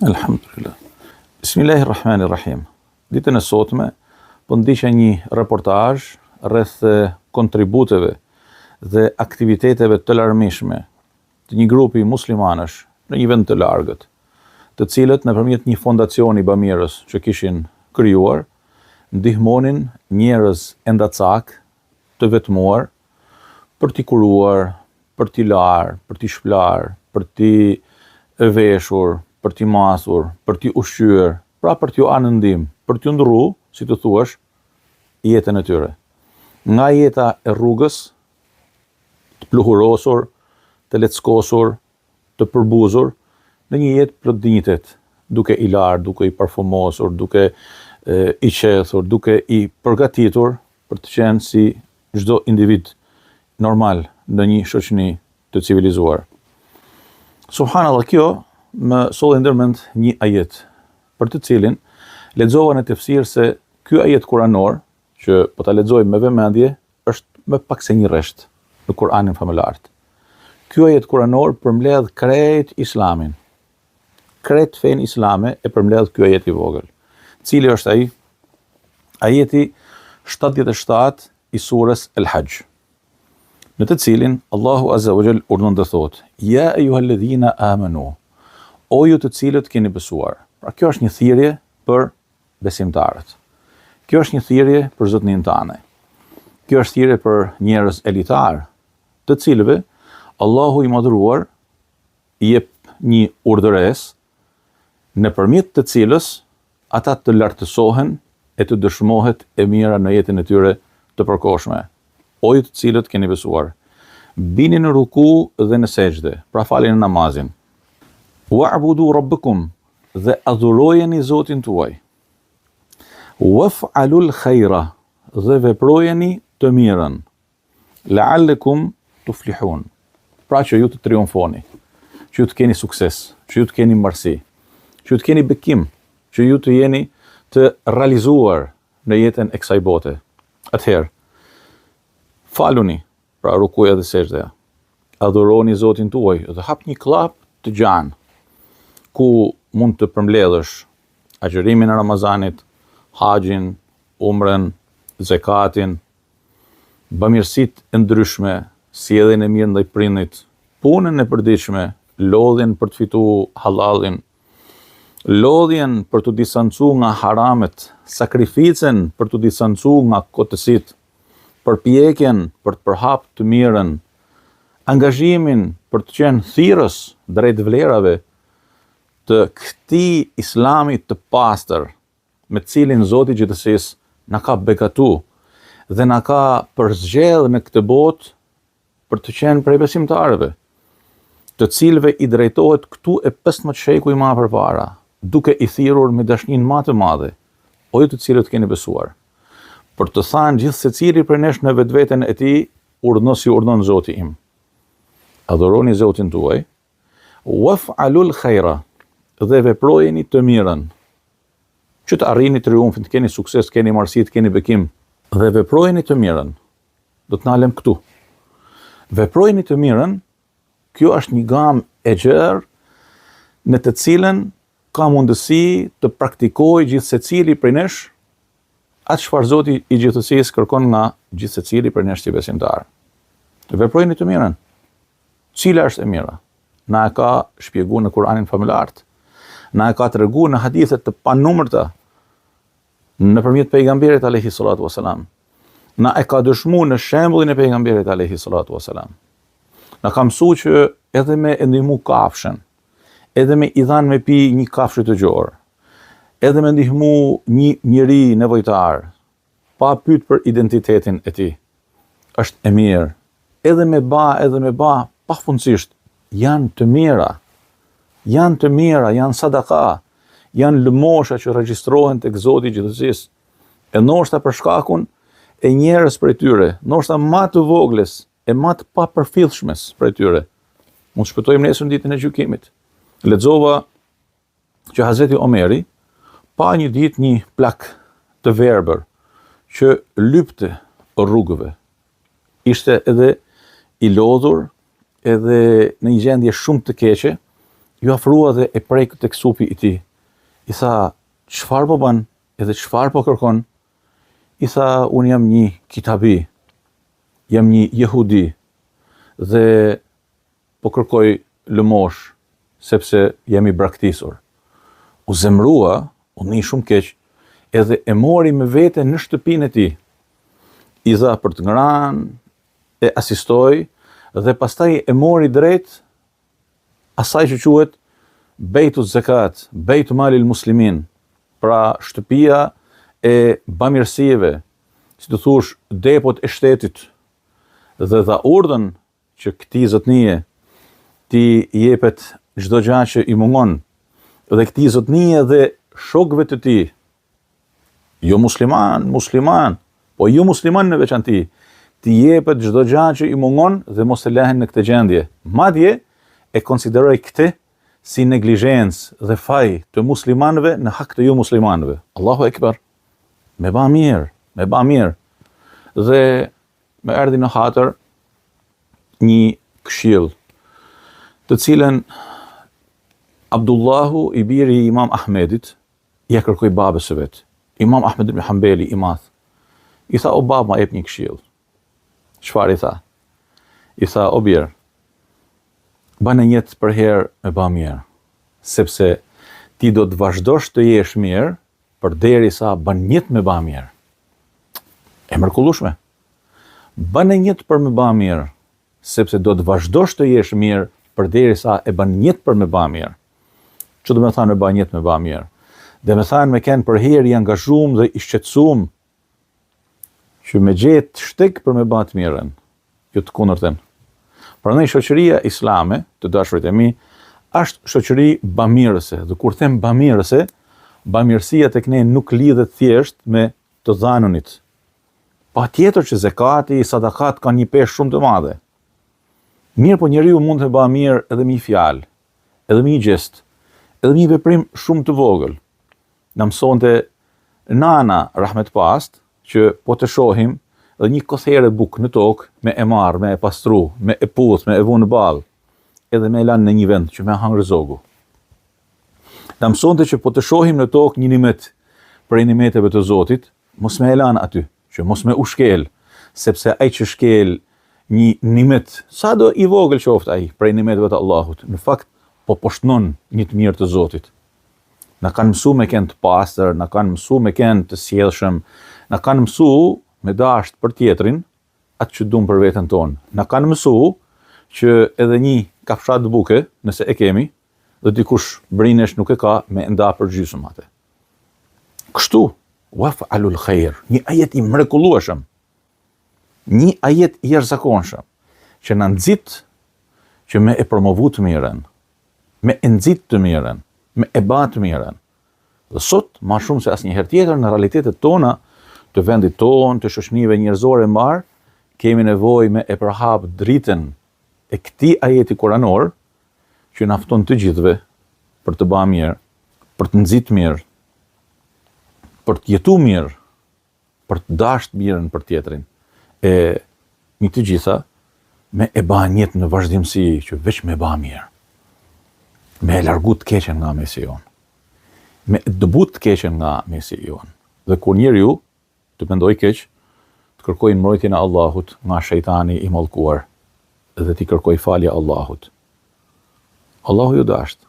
Alhamdulillah. Bismillahirrahmanirrahim. Ditën e sotme po ndiqja një reportazh rreth kontributeve dhe aktiviteteve të larmishme të një grupi muslimanësh në një vend të largët, të cilët nëpërmjet një fondacioni bamirës që kishin krijuar, ndihmonin njerëz endacak të vetmuar për t'i kuruar, për t'i larë, për t'i shplar, për t'i veshur, për t'i masur, për t'i ushqyer, pra për t'ju anë ndim, për t'ju ndrru, si të thuash, jetën e tyre. Nga jeta e rrugës, të pluhurosur, të leckosur, të përbuzur, në një jetë plot dinjitet, duke i larë, duke i parfumosur, duke i qethur, duke i përgatitur për të qenë si çdo individ normal në një shoqëni të civilizuar. Subhanallahu, kjo më solli ndërmend një ajet, për të cilin lexova në tefsir se ky ajet kuranor, që po ta lexoj me vëmendje, është më pak se një rresht në Kur'anin famëlar. Ky ajet kuranor përmbledh krejt Islamin. Krejt fenë islame e përmbledh ky ajet i vogël. Cili është ai? Ajeti 77 i surës El-Hajj, në të cilin Allahu Azza wa Jall urdhon të thotë: Ja ayyuhalladhina amanu, o ju të cilët keni besuar. Pra kjo është një thirrje për besimtarët. Kjo është një thirrje për zotnin tane. Kjo është thirrje për njerëz elitar, të cilëve Allahu i madhëruar i jep një urdhëresë nëpërmjet të cilës ata të lartësohen e të dëshmohet e mira në jetën e tyre të përkohshme. O ju të cilët keni besuar, bini në ruku dhe në sejdë, pra falini namazin. Wa'budu rabbakum, dhe adhurojeni Zotin tuaj. Waf'alul khaira, dhe veprojeni të mirën. La'allakum tuflihun, pra që ju të triumfoni, që ju të keni sukses, që ju të keni mbarësi, që ju të keni bekim, që ju të jeni të realizuar në jetën e kësaj bote. Atëherë, faluni, pra rukuja dhe sejdëja. Adhuroni Zotin tuaj dhe hap një klap të gjanë, ku mund të përmbledhësh agjërimin e Ramazanit, haxhin, umrën, zakatin, bamirësitë e ndryshme, sjelljen e mirë ndaj prindit, punën e përditshme, lodhjen për të fituar halallin, lodhjen për të distancuar nga haramet, sakrificën për të distancuar nga kotësitë, përpjekjen për të përhap të mirën, angazhimin për të qenë thirrës drejt vlerave të këtij Islami të pastër, me cilin Zoti i Gjithësisë na ka begatu dhe na ka përzgjedhur në këtë botë për të qenë prej besimtarëve, të cilëve i drejtohet këtu e 15 sheku i madh përpara, duke i thirrur me dashninë më të madhe, o ju të cilët keni besuar, për të thënë gjithë secili prej nesh në vetveten e tij, urdhno si urdhon Zoti im. Adhuroni Zotin tuaj, waf'alul khaira, dhe veprojeni të mirën, që të arrini triumfin, të keni sukses, të keni marrësi, të keni bekim, dhe veprojeni të mirën. Do të nalem këtu. Veprojeni të mirën, kjo është një gamë e gjerë në të cilën ka mundësi të praktikojë gjithë secili prej nesh atë çfarë Zoti i Gjithësisë kërkon nga gjithë secili prej nesh si besimtar. Veprojeni të mirën. Cila është e mira? Na e ka shpjeguar në Kur'anin famëlar. Na e ka treguar në hadithe të panumërta nëpërmjet pejgamberit alayhi salatu wasalam. Na e ka dëshmuar në shembullin e pejgamberit alayhi salatu wasalam. Na ka mësuar që edhe me e ndihmu kafshën, edhe me i dhanë me pi një kafshë të gjorë, edhe me ndihmu një njeri nevojtar, pa pyet për identitetin e tij, është e mirë. Edhe me ba, pafundësisht, janë të mira. Janë të mira, janë sadaka, janë lëmosha që regjistrohen tek Zoti i Gjithësisë. E ndoshta për shkakun e njerëz prej tyre, ndoshta më të vogles e më të papërfillshmes prej tyre, mund të shpëtojmë nesër ditën e gjykimit. Lexova që Hazreti Omeri pa një ditë një plak të verbër që lypte rrugëve. Ishte edhe i lodhur, edhe në një gjendje shumë të keqe, ju afrua dhe e prek tek supi i tij. I tha, çfarë po bën? Edhe çfarë po kërkon? I tha, unë jam një kitabi, jam një jehudi dhe po kërkoj lëmosh sepse jam i braktisur. U zemrua, u ni shumë keq, edhe e mori me vete në shtëpinë e tij. I dha për të ngranë, e asistoi dhe pastaj e mori drejt asaj që quhet Bejtu Zekat, Bejtu Malil Muslimin, pra shtëpia e bamirësive, si të thush depot e shtetit, dhe dha urdhën që këtij zotnie ti jepet çdo gjë që i mungon, dhe këtij zotnie dhe shokëve të tij, jo musliman, po jo musliman në veçanti, ti jepet çdo gjë që i mungon dhe mos e lehen në këtë gjendje. Madje e konsideroj këtë si neglizhencë dhe faj të muslimanëve në hak të jo muslimanëve. Allahu Ekber. Me ba mirë. Dhe me erdhi në hatër një këshill, të cilën Abdullahu i biri i Imam Ahmedit ja kërkoi babës së vet. Imam Ahmed ibn Hanbali i madh. I tha, o bab, ma jep një këshill. Çfarë i tha? I tha, o birë, banë jetë për herë me ba mirë, sepse ti do të vazhdosh të jesh mirë përderisa banë jetë me ba mirë. E mrekullueshme. Banë jetë për me ba mirë, sepse do të vazhdosh të jesh mirë përderisa e bën jetë për me ba mirë. Ço do të thonë me ba jetë me ba mirë? Dhe me thanë me kenë për herë i angazhuar dhe i shqetësuar që me gjetë shtek për me ba të mirën, jo të kundërtën. Prandaj shoqëria islame, të dashurit e mi, është shoqëri bamirëse, dhe kur them bamirëse, bamirësia tek ne nuk lidhet thjesht me të dhanunit. Patjetër që zekati, sadakat kanë një peshë shumë të madhe. Mirë, po njeriu mund të bëjë mirë edhe me një fjalë, edhe me një gest, edhe me një veprim shumë të vogël. Na mësonte nana rahmet past që po të shohim dhe një kothere bukë në tokë, me e marrë, me e pastru, me e puth, me e vu në balë, edhe me e lanë në një vend që me hangër zogu. Na mësonte që po të shohim në tokë një nimet prej nimeteve të Zotit, mos me e lanë aty, që mos me u shkel, sepse ai që shkel një nimet, sa do i vogël qoftë ai prej nimeteve të Allahut, në fakt po poshtnon një të mirë të Zotit. Na kanë mësuar me kënd të pastër, na kanë mësuar me kënd të sjellshëm, na kanë mësuar me dashur për tjetrin atë që duam për veten tonë. Na kanë mësuar që edhe një kafshat buke, nëse e kemi, dhe dikush brinesh nuk e ka, me nda për gjysmë atë. Kështu, waf'alul khair, një ajet i mrekullueshëm, një ajet i jashtëzakonshëm, që na nxit që me e promovu të mirën, me e nxit të mirën, me e ba të mirën. Dhe sot, ma shumë se asnjëherë tjetër, në realitetet tona, të vendit tonë, të shoqënive njerëzore mbar, kemi nevojë me e përhap dritën e këtij ajeti kuranor, që na fton të gjithëve për të bërë mirë, për të nxitur mirë, për të jetuar mirë, për të dashur mirën për tjetrin. E një të gjitha me e bën jetë në vazhdimsi që veç me bë mirë. Me e largu të keqen nga mesi jon. Me dëbut të keqen nga mesi jon. Dhe kur njeriu të mendoj keq, të kërkoj mbrojtjen e Allahut nga shejtani i mallkuar dhe të kërkoj falje Allahut. Allahu ju dashur.